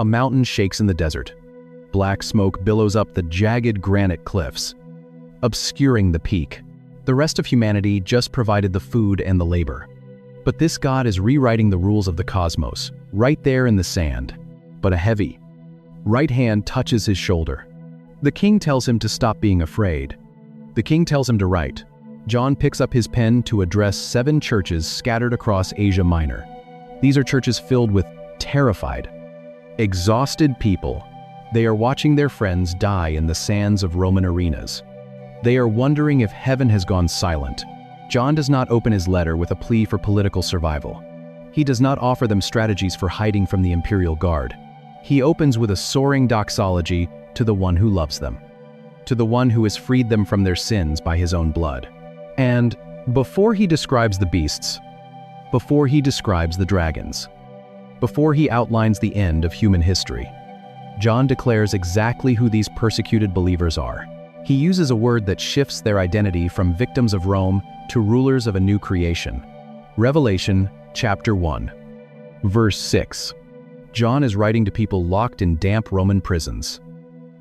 A mountain shakes in the desert. Black smoke billows up the jagged granite cliffs, obscuring the peak. The rest of humanity just provided the food and the labor. But this God is rewriting the rules of the cosmos, right there in the sand. But a heavy right hand touches his shoulder. The king tells him to stop being afraid. The king tells him to write. John picks up his pen to address 7 churches scattered across Asia Minor. These are churches filled with terrified, exhausted people. They are watching their friends die in the sands of Roman arenas. They are wondering if heaven has gone silent. John does not open his letter with a plea for political survival. He does not offer them strategies for hiding from the imperial guard. He opens with a soaring doxology to the one who loves them, to the one who has freed them from their sins by his own blood. And before he describes the beasts, before he describes the dragons, before he outlines the end of human history, John declares exactly who these persecuted believers are. He uses a word that shifts their identity from victims of Rome to rulers of a new creation. Revelation chapter 1, verse 6. John is writing to people locked in damp Roman prisons,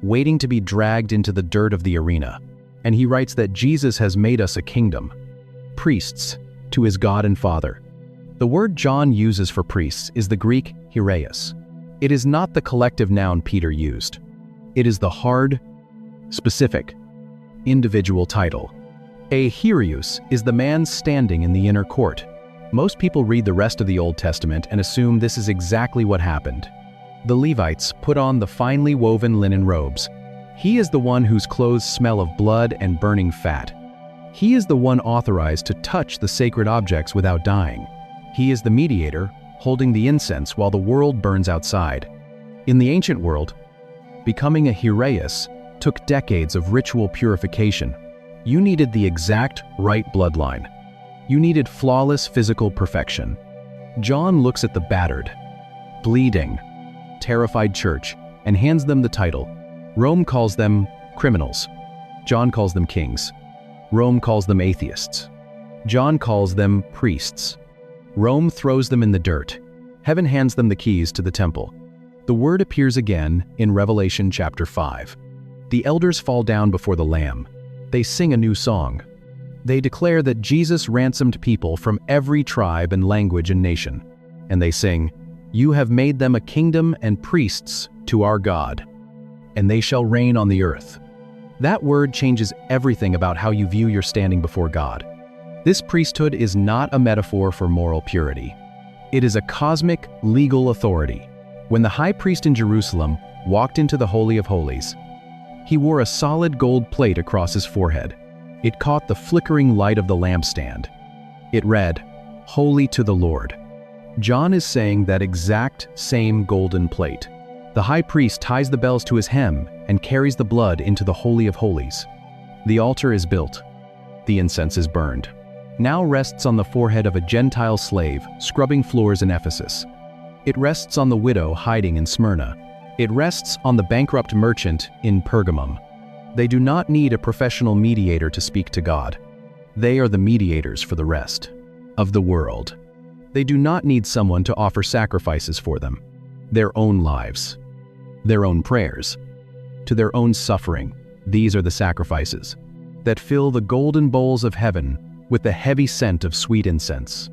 waiting to be dragged into the dirt of the arena. And he writes that Jesus has made us a kingdom, priests to his God and Father. The word John uses for priests is the Greek hiereis. It is not the collective noun Peter used. It is the hard, specific, individual title. A hiereus is the man standing in the inner court. Most people read the rest of the Old Testament and assume this is exactly what happened. The Levites put on the finely woven linen robes. He is the one whose clothes smell of blood and burning fat. He is the one authorized to touch the sacred objects without dying. He is the mediator, holding the incense while the world burns outside. In the ancient world, becoming a hiereus took decades of ritual purification. You needed the exact right bloodline. You needed flawless physical perfection. John looks at the battered, bleeding, terrified church and hands them the title. Rome calls them criminals. John calls them kings. Rome calls them atheists. John calls them priests. Rome throws them in the dirt. Heaven hands them the keys to the temple. The word appears again in Revelation chapter 5. The elders fall down before the Lamb. They sing a new song. They declare that Jesus ransomed people from every tribe and language and nation. And they sing, "You have made them a kingdom and priests to our God, and they shall reign on the earth." That word changes everything about how you view your standing before God. This priesthood is not a metaphor for moral purity. It is a cosmic, legal authority. When the high priest in Jerusalem walked into the Holy of Holies, he wore a solid gold plate across his forehead. It caught the flickering light of the lampstand. It read, "Holy to the Lord." John is saying that exact same golden plate. The high priest ties the bells to his hem and carries the blood into the Holy of Holies. The altar is built. The incense is burned. Now rests on the forehead of a Gentile slave scrubbing floors in Ephesus. It rests on the widow hiding in Smyrna. It rests on the bankrupt merchant in Pergamum. They do not need a professional mediator to speak to God. They are the mediators for the rest of the world. They do not need someone to offer sacrifices for them. Their own lives, their own prayers, to their own suffering. These are the sacrifices that fill the golden bowls of heaven with the heavy scent of sweet incense.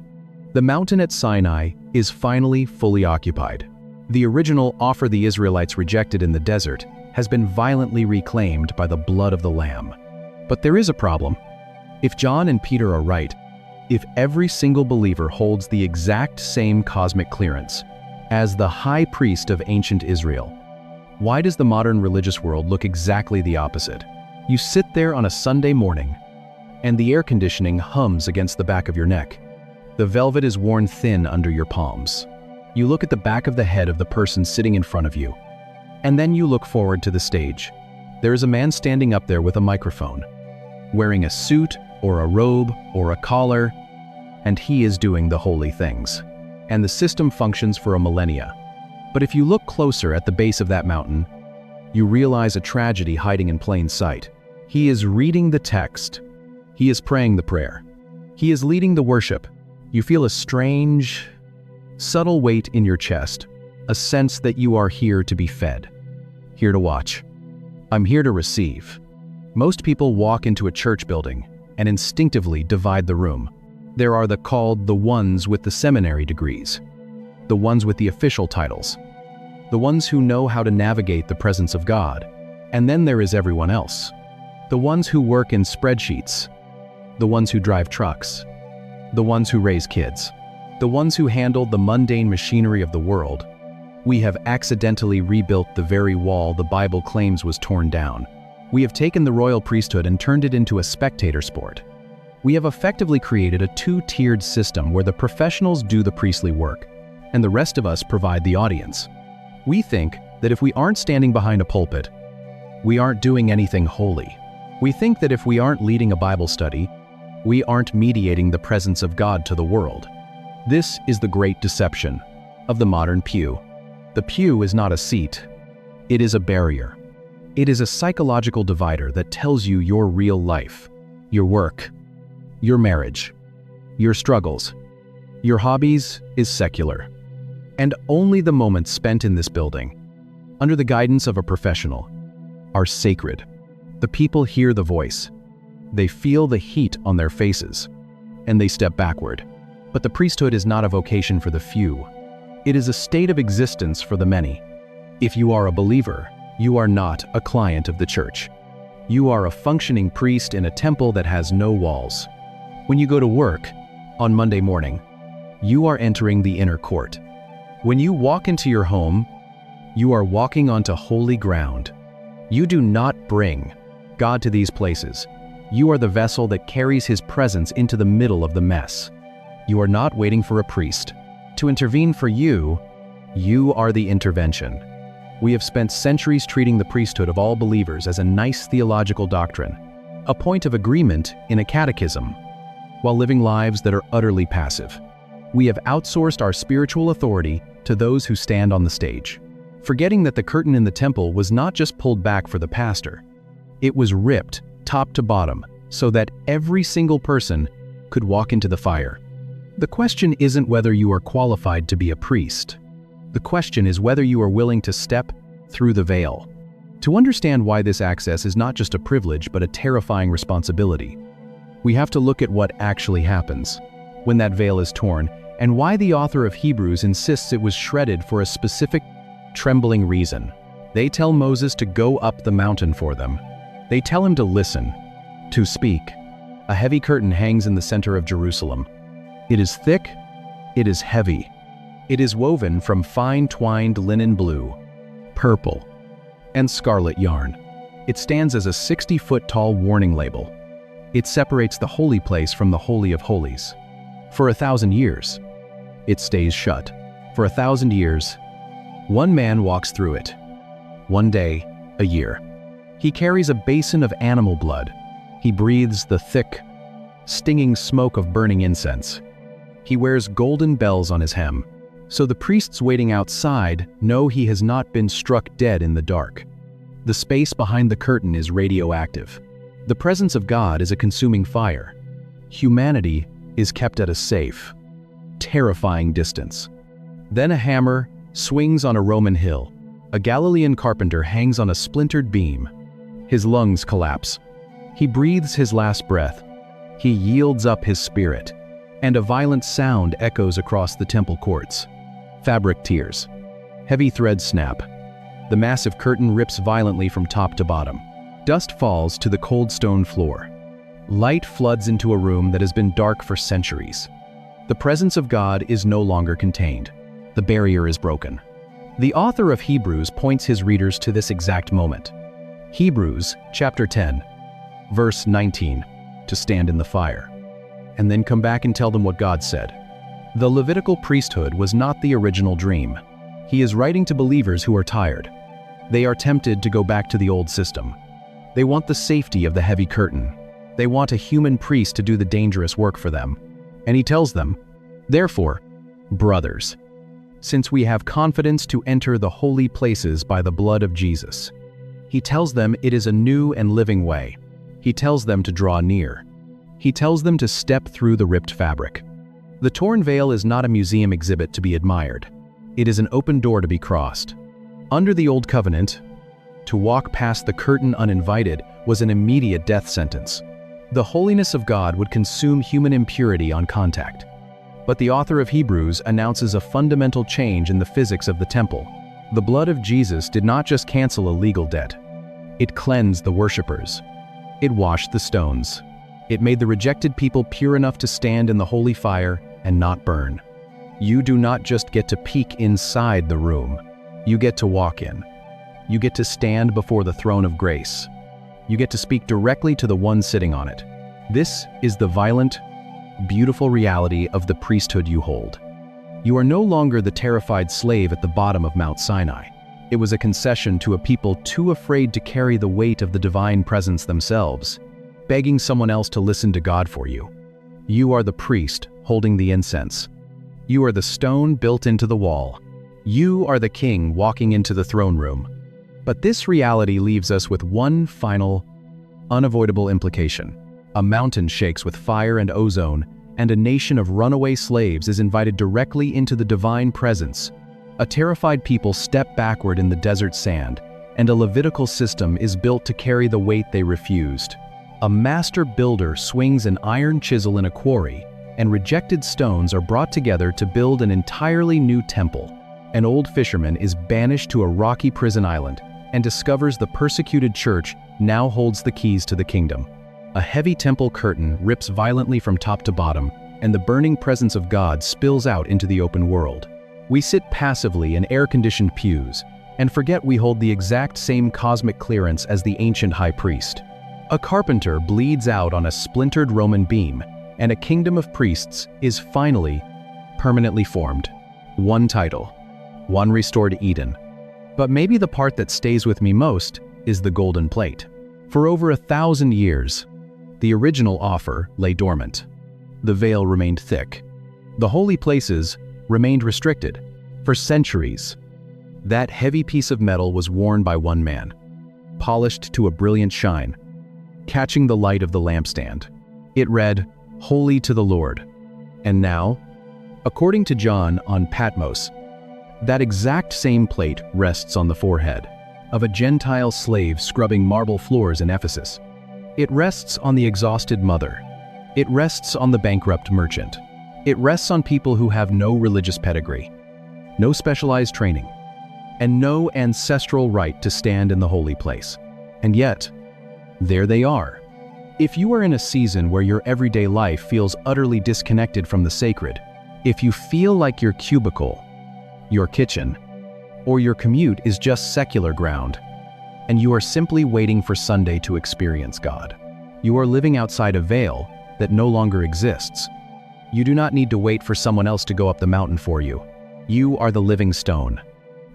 The mountain at Sinai is finally fully occupied. The original offer the Israelites rejected in the desert has been violently reclaimed by the blood of the Lamb. But there is a problem. If John and Peter are right, if every single believer holds the exact same cosmic clearance as the high priest of ancient Israel, why does the modern religious world look exactly the opposite? You sit there on a Sunday morning, and the air conditioning hums against the back of your neck. The velvet is worn thin under your palms. You look at the back of the head of the person sitting in front of you, and then you look forward to the stage. There is a man standing up there with a microphone, wearing a suit or a robe or a collar, and he is doing the holy things. And the system functions for a millennia. But if you look closer at the base of that mountain, you realize a tragedy hiding in plain sight. He is reading the text. He is praying the prayer. He is leading the worship. You feel a strange, subtle weight in your chest. a sense that you are here to be fed, here to watch. I'm here to receive. Most people walk into a church building and instinctively divide the room. There are the ones with the seminary degrees, the ones with the official titles, the ones who know how to navigate the presence of God, and then there is everyone else. The ones who work in spreadsheets, the ones who drive trucks, the ones who raise kids, the ones who handle the mundane machinery of the world. We have accidentally rebuilt the very wall the Bible claims was torn down. We have taken the royal priesthood and turned it into a spectator sport. We have effectively created a two-tiered system where the professionals do the priestly work, and the rest of us provide the audience. We think that if we aren't standing behind a pulpit, we aren't doing anything holy. We think that if we aren't leading a Bible study, we aren't mediating the presence of God to the world. This is the great deception of the modern pew. The pew is not a seat. It is a barrier. It is a psychological divider that tells you your real life, your work, your marriage, your struggles, your hobbies is secular. And only the moments spent in this building, under the guidance of a professional, are sacred. The people hear the voice. They feel the heat on their faces, and they step backward. But the priesthood is not a vocation for the few. It is a state of existence for the many. If you are a believer, you are not a client of the church. You are a functioning priest in a temple that has no walls. When you go to work on Monday morning, you are entering the inner court. When you walk into your home, you are walking onto holy ground. You do not bring God to these places. You are the vessel that carries His presence into the middle of the mess. You are not waiting for a priest to intervene for you. You are the intervention. We have spent centuries treating the priesthood of all believers as a nice theological doctrine, a point of agreement in a catechism, while living lives that are utterly passive. We have outsourced our spiritual authority to those who stand on the stage, forgetting that the curtain in the temple was not just pulled back for the pastor. It was ripped top to bottom so that every single person could walk into the fire. The question isn't whether you are qualified to be a priest. The question is whether you are willing to step through the veil. To understand why this access is not just a privilege but a terrifying responsibility, we have to look at what actually happens when that veil is torn, and why the author of Hebrews insists it was shredded for a specific, trembling reason. They tell Moses to go up the mountain for them. They tell him to listen, to speak. A heavy curtain hangs in the center of Jerusalem. It is thick, it is heavy. It is woven from fine twined linen blue, purple, and scarlet yarn. It stands as a 60-foot-tall warning label. It separates the holy place from the Holy of Holies. For 1,000 years, it stays shut. For 1,000 years, one man walks through it. One day, a year. He carries a basin of animal blood. He breathes the thick, stinging smoke of burning incense. He wears golden bells on his hem, so the priests waiting outside know he has not been struck dead in the dark. The space behind the curtain is radioactive. The presence of God is a consuming fire. Humanity is kept at a safe, terrifying distance. Then a hammer swings on a Roman hill. A Galilean carpenter hangs on a splintered beam. His lungs collapse. He breathes his last breath. He yields up his spirit, and a violent sound echoes across the temple courts. Fabric tears. Heavy threads snap. The massive curtain rips violently from top to bottom. Dust falls to the cold stone floor. Light floods into a room that has been dark for centuries. The presence of God is no longer contained. The barrier is broken. The author of Hebrews points his readers to this exact moment. Hebrews chapter 10, verse 19, to stand in the fire, and then come back and tell them what God said. The Levitical priesthood was not the original dream. He is writing to believers who are tired. They are tempted to go back to the old system. They want the safety of the heavy curtain. They want a human priest to do the dangerous work for them. And he tells them, therefore, brothers, since we have confidence to enter the holy places by the blood of Jesus. He tells them it is a new and living way. He tells them to draw near. He tells them to step through the ripped fabric. The torn veil is not a museum exhibit to be admired. It is an open door to be crossed. Under the Old Covenant, to walk past the curtain uninvited was an immediate death sentence. The holiness of God would consume human impurity on contact. But the author of Hebrews announces a fundamental change in the physics of the temple. The blood of Jesus did not just cancel a legal debt. It cleansed the worshippers. It washed the stones. It made the rejected people pure enough to stand in the holy fire and not burn. You do not just get to peek inside the room. You get to walk in. You get to stand before the throne of grace. You get to speak directly to the one sitting on it. This is the violent, beautiful reality of the priesthood you hold. You are no longer the terrified slave at the bottom of Mount Sinai. It was a concession to a people too afraid to carry the weight of the divine presence themselves, begging someone else to listen to God for you. You are the priest holding the incense. You are the stone built into the wall. You are the king walking into the throne room. But this reality leaves us with one final, unavoidable implication. A mountain shakes with fire and ozone, and a nation of runaway slaves is invited directly into the divine presence. A terrified people step backward in the desert sand, and a Levitical system is built to carry the weight they refused. A master builder swings an iron chisel in a quarry, and rejected stones are brought together to build an entirely new temple. An old fisherman is banished to a rocky prison island and discovers the persecuted church now holds the keys to the kingdom. A heavy temple curtain rips violently from top to bottom, and the burning presence of God spills out into the open world. We sit passively in air-conditioned pews and forget we hold the exact same cosmic clearance as the ancient high priest. A carpenter bleeds out on a splintered Roman beam, and a kingdom of priests is finally, permanently formed. One title, one restored Eden. But maybe the part that stays with me most is the golden plate. For over 1,000 years, the original offer lay dormant. The veil remained thick. The holy places remained restricted. For centuries, that heavy piece of metal was worn by one man, polished to a brilliant shine, catching the light of the lampstand. It read, "Holy to the Lord." And now, according to John on Patmos, that exact same plate rests on the forehead of a Gentile slave scrubbing marble floors in Ephesus. It rests on the exhausted mother. It rests on the bankrupt merchant. It rests on people who have no religious pedigree, no specialized training, and no ancestral right to stand in the holy place. And yet, there they are. If you are in a season where your everyday life feels utterly disconnected from the sacred, if you feel like your cubicle, your kitchen, or your commute is just secular ground, and you are simply waiting for Sunday to experience God, you are living outside a veil that no longer exists. You do not need to wait for someone else to go up the mountain for you. You are the living stone.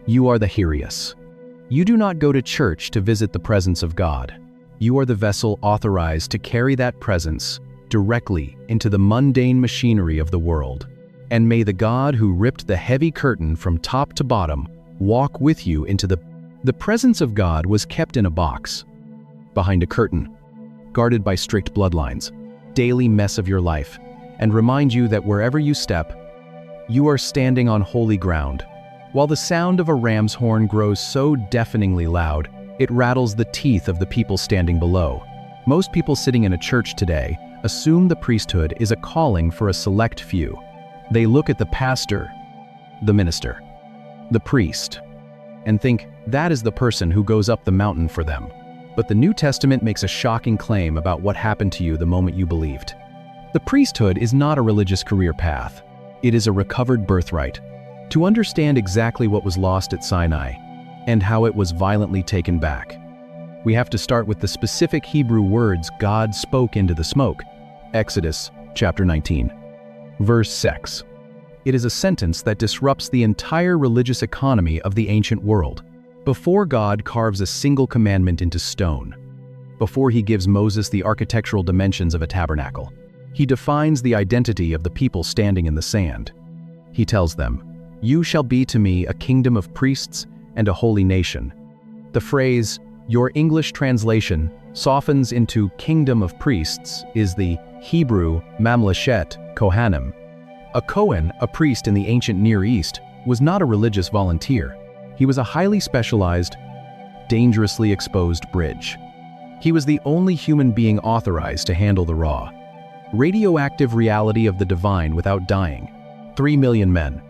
You are the Hyrius. You do not go to church to visit the presence of God. You are the vessel authorized to carry that presence directly into the mundane machinery of the world. And may the God who ripped the heavy curtain from top to bottom walk with you into the presence of God was kept in a box, behind a curtain, guarded by strict bloodlines, daily mess of your life, and remind you that wherever you step, you are standing on holy ground. While the sound of a ram's horn grows so deafeningly loud, it rattles the teeth of the people standing below. Most people sitting in a church today assume the priesthood is a calling for a select few. They look at the pastor, the minister, the priest, and think that is the person who goes up the mountain for them. But the New Testament makes a shocking claim about what happened to you the moment you believed. The priesthood is not a religious career path. It is a recovered birthright. To understand exactly what was lost at Sinai and how it was violently taken back, we have to start with the specific Hebrew words God spoke into the smoke. Exodus chapter 19. Verse 6. It is a sentence that disrupts the entire religious economy of the ancient world. Before God carves a single commandment into stone, before he gives Moses the architectural dimensions of a tabernacle, he defines the identity of the people standing in the sand. He tells them, "You shall be to me a kingdom of priests and a holy nation." The phrase, your English translation, softens into kingdom of priests is the Hebrew mamlashet kohanim. A Kohen, a priest in the ancient Near East, was not a religious volunteer. He was a highly specialized, dangerously exposed bridge. He was the only human being authorized to handle the raw, radioactive reality of the divine without dying. 3 million men,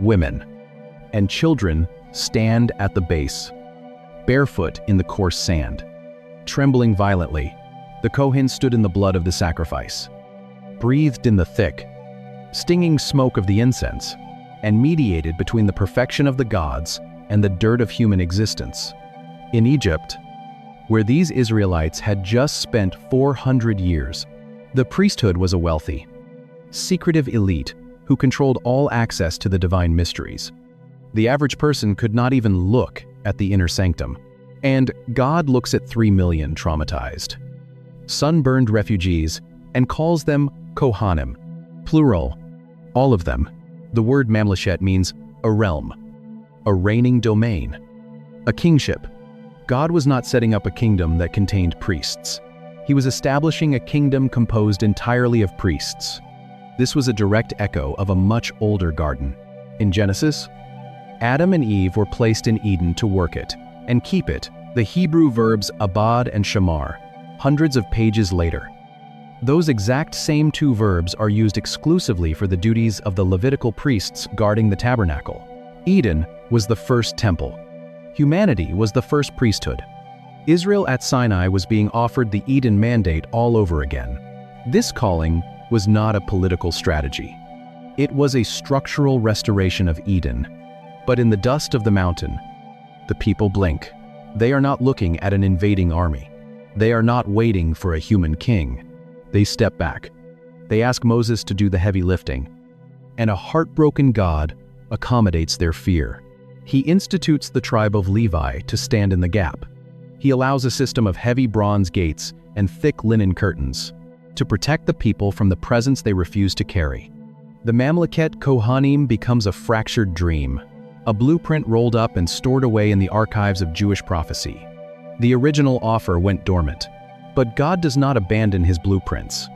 women, and children stand at the base, barefoot in the coarse sand. Trembling violently, the Kohen stood in the blood of the sacrifice, breathed in the thick, stinging smoke of the incense, and mediated between the perfection of the gods and the dirt of human existence. In Egypt, where these Israelites had just spent 400 years, the priesthood was a wealthy, secretive elite who controlled all access to the divine mysteries. The average person could not even look at the inner sanctum. And God looks at 3 million traumatized, sunburned refugees and calls them Kohanim, plural, all of them. The word mamlashet means a realm, a reigning domain, a kingship. God was not setting up a kingdom that contained priests. He was establishing a kingdom composed entirely of priests. This was a direct echo of a much older garden. In Genesis, Adam and Eve were placed in Eden to work it and keep it, the Hebrew verbs abad and shamar, hundreds of pages later. Those exact same two verbs are used exclusively for the duties of the Levitical priests guarding the tabernacle. Eden was the first temple. Humanity was the first priesthood. Israel at Sinai was being offered the Eden mandate all over again. This calling was not a political strategy. It was a structural restoration of Eden. But in the dust of the mountain, the people blink. They are not looking at an invading army. They are not waiting for a human king. They step back. They ask Moses to do the heavy lifting. And a heartbroken God accommodates their fear. He institutes the tribe of Levi to stand in the gap. He allows a system of heavy bronze gates and thick linen curtains to protect the people from the presence they refuse to carry. The Mamleket Kohanim becomes a fractured dream, a blueprint rolled up and stored away in the archives of Jewish prophecy. The original offer went dormant, but God does not abandon his blueprints.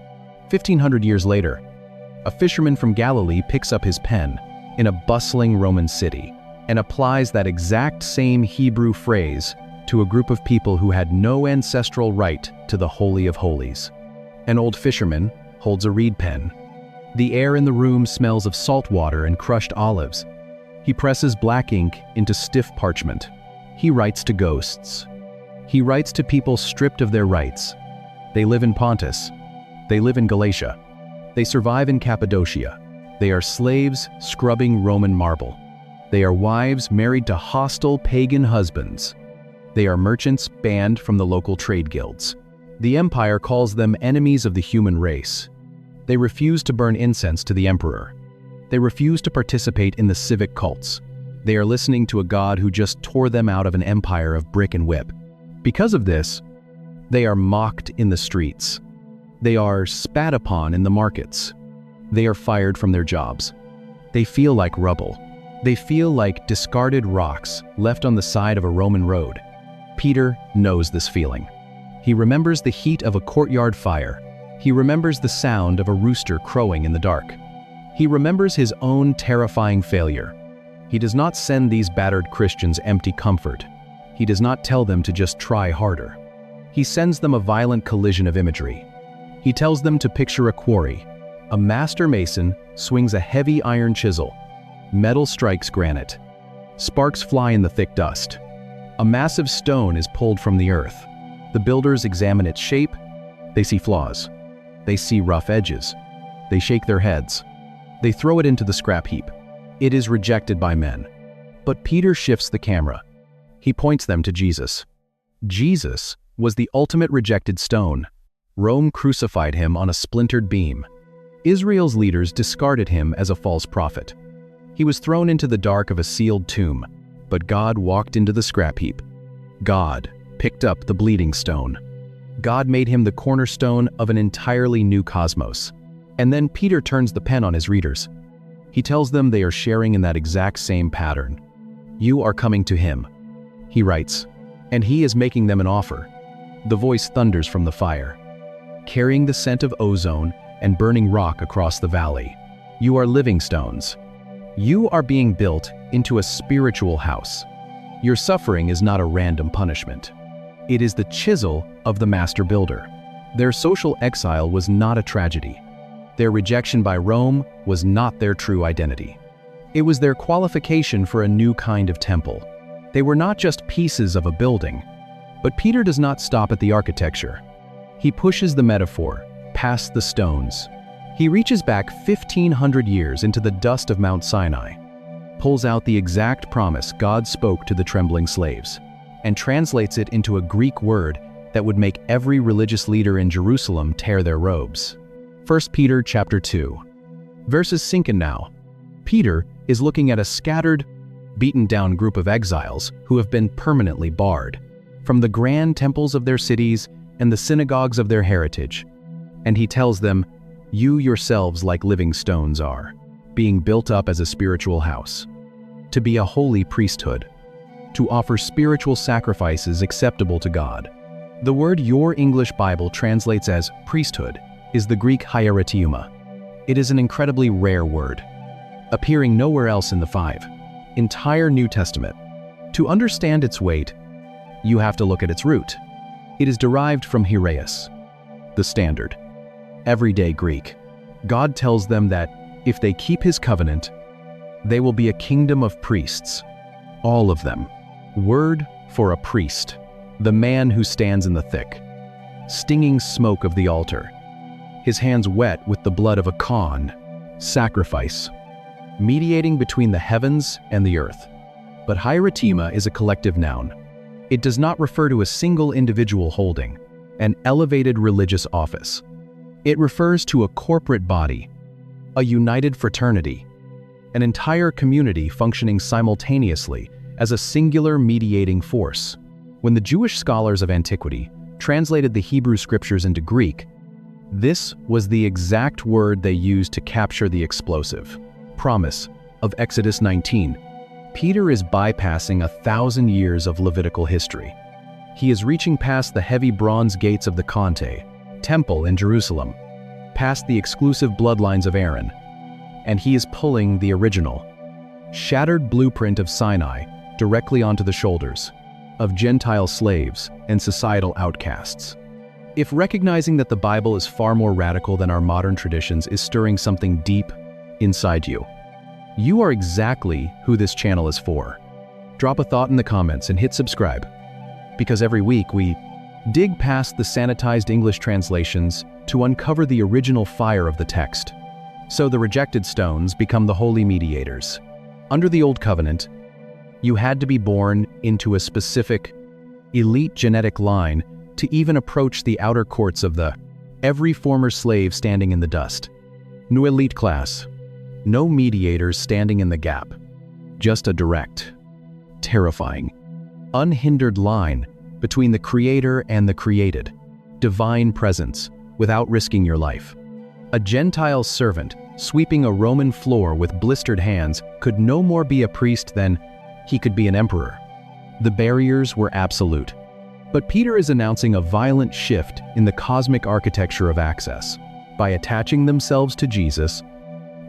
1,500 years later, a fisherman from Galilee picks up his pen in a bustling Roman city and applies that exact same Hebrew phrase to a group of people who had no ancestral right to the Holy of Holies. An old fisherman holds a reed pen. The air in the room smells of salt water and crushed olives. He presses black ink into stiff parchment. He writes to ghosts. He writes to people stripped of their rights. They live in Pontus. They live in Galatia. They survive in Cappadocia. They are slaves scrubbing Roman marble. They are wives married to hostile pagan husbands. They are merchants banned from the local trade guilds. The empire calls them enemies of the human race. They refuse to burn incense to the emperor. They refuse to participate in the civic cults. They are listening to a god who just tore them out of an empire of brick and whip. Because of this, they are mocked in the streets. They are spat upon in the markets. They are fired from their jobs. They feel like rubble. They feel like discarded rocks left on the side of a Roman road. Peter knows this feeling. He remembers the heat of a courtyard fire. He remembers the sound of a rooster crowing in the dark. He remembers his own terrifying failure. He does not send these battered Christians empty comfort. He does not tell them to just try harder. He sends them a violent collision of imagery. He tells them to picture a quarry. A master mason swings a heavy iron chisel. Metal strikes granite. Sparks fly in the thick dust. A massive stone is pulled from the earth. The builders examine its shape. They see flaws. They see rough edges. They shake their heads. They throw it into the scrap heap. It is rejected by men. But Peter shifts the camera. He points them to Jesus. Jesus was the ultimate rejected stone. Rome crucified him on a splintered beam. Israel's leaders discarded him as a false prophet. He was thrown into the dark of a sealed tomb, but God walked into the scrap heap. God picked up the bleeding stone. God made him the cornerstone of an entirely new cosmos. And then Peter turns the pen on his readers. He tells them they are sharing in that exact same pattern. You are coming to him, he writes, and he is making them an offer. The voice thunders from the fire, carrying the scent of ozone and burning rock across the valley. You are living stones. You are being built into a spiritual house. Your suffering is not a random punishment. It is the chisel of the master builder. Their social exile was not a tragedy. Their rejection by Rome was not their true identity. It was their qualification for a new kind of temple. They were not just pieces of a building. But Peter does not stop at the architecture. He pushes the metaphor past the stones. He reaches back 1,500 years into the dust of Mount Sinai, pulls out the exact promise God spoke to the trembling slaves, and translates it into a Greek word that would make every religious leader in Jerusalem tear their robes. 1 Peter chapter 2. Verses sink in now. Peter is looking at a scattered, beaten-down group of exiles who have been permanently barred from the grand temples of their cities and the synagogues of their heritage. And he tells them, "You yourselves like living stones are, being built up as a spiritual house, to be a holy priesthood, to offer spiritual sacrifices acceptable to God." The word your English Bible translates as priesthood is the Greek hieratiuma. It is an incredibly rare word, appearing nowhere else in the entire New Testament. To understand its weight, you have to look at its root. It is derived from hiereis, the standard, everyday Greek. God tells them that if they keep his covenant, they will be a kingdom of priests, all of them. Word for a priest, the man who stands in the thick, stinging smoke of the altar, his hands wet with the blood of a sacrifice, mediating between the heavens and the earth. But hieratema is a collective noun. It does not refer to a single individual holding an elevated religious office. It refers to a corporate body, a united fraternity, an entire community functioning simultaneously as a singular mediating force. When the Jewish scholars of antiquity translated the Hebrew scriptures into Greek, this was the exact word they used to capture the explosive promise of Exodus 19. Peter is bypassing 1,000 years of Levitical history. He is reaching past the heavy bronze gates of the temple in Jerusalem, past the exclusive bloodlines of Aaron, and he is pulling the original, shattered blueprint of Sinai directly onto the shoulders of Gentile slaves and societal outcasts. If recognizing that the Bible is far more radical than our modern traditions is stirring something deep inside you, you are exactly who this channel is for. Drop a thought in the comments and hit subscribe, because every week we dig past the sanitized English translations to uncover the original fire of the text. So the rejected stones become the holy mediators. Under the Old Covenant, you had to be born into a specific, elite genetic line to even approach the outer courts of every former slave standing in the dust. No elite class, no mediators standing in the gap, just a direct, terrifying, unhindered line between the Creator and the created, divine presence without risking your life. A Gentile servant sweeping a Roman floor with blistered hands could no more be a priest than he could be an emperor. The barriers were absolute. But Peter is announcing a violent shift in the cosmic architecture of access. By attaching themselves to Jesus,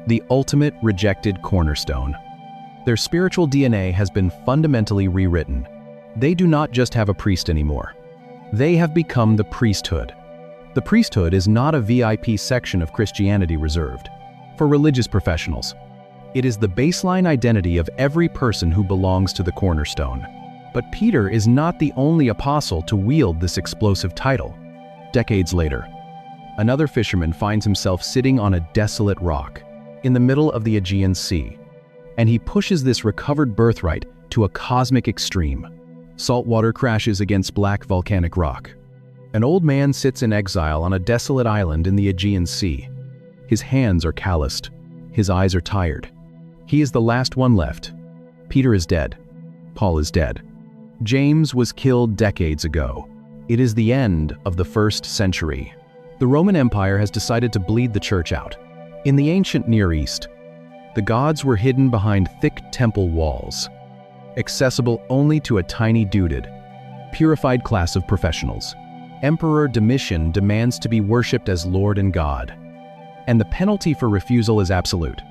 the ultimate rejected cornerstone, their spiritual DNA has been fundamentally rewritten. They do not just have a priest anymore. They have become the priesthood. The priesthood is not a VIP section of Christianity reserved for religious professionals. It is the baseline identity of every person who belongs to the cornerstone. But Peter is not the only apostle to wield this explosive title. Decades later, another fisherman finds himself sitting on a desolate rock in the middle of the Aegean Sea, and he pushes this recovered birthright to a cosmic extreme. Salt water crashes against black volcanic rock. An old man sits in exile on a desolate island in the Aegean Sea. His hands are calloused. His eyes are tired. He is the last one left. Peter is dead. Paul is dead. James was killed decades ago. It is the end of the 1st century. The Roman Empire has decided to bleed the church out. In the ancient Near East, the gods were hidden behind thick temple walls, accessible only to a tiny duded, purified class of professionals. Emperor Domitian demands to be worshipped as Lord and God, and the penalty for refusal is absolute.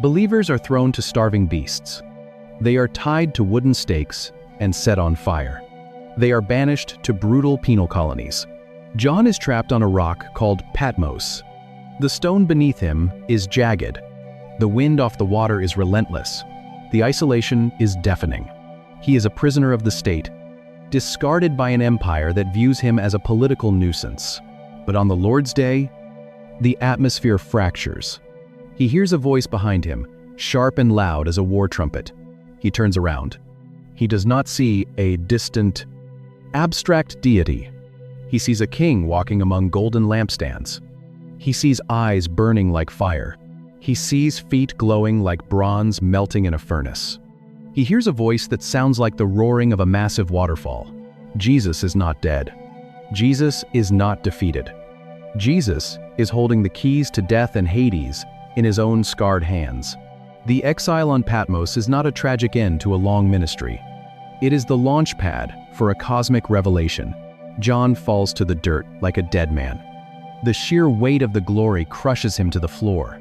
Believers are thrown to starving beasts. They are tied to wooden stakes and set on fire. They are banished to brutal penal colonies. John is trapped on a rock called Patmos. The stone beneath him is jagged. The wind off the water is relentless. The isolation is deafening. He is a prisoner of the state, discarded by an empire that views him as a political nuisance. But on the Lord's day, the atmosphere fractures. He hears a voice behind him, sharp and loud as a war trumpet. He turns around. He does not see a distant, abstract deity. He sees a king walking among golden lampstands. He sees eyes burning like fire. He sees feet glowing like bronze melting in a furnace. He hears a voice that sounds like the roaring of a massive waterfall. Jesus is not dead. Jesus is not defeated. Jesus is holding the keys to death and Hades in his own scarred hands. The exile on Patmos is not a tragic end to a long ministry. It is the launch pad for a cosmic revelation. John falls to the dirt like a dead man. The sheer weight of the glory crushes him to the floor.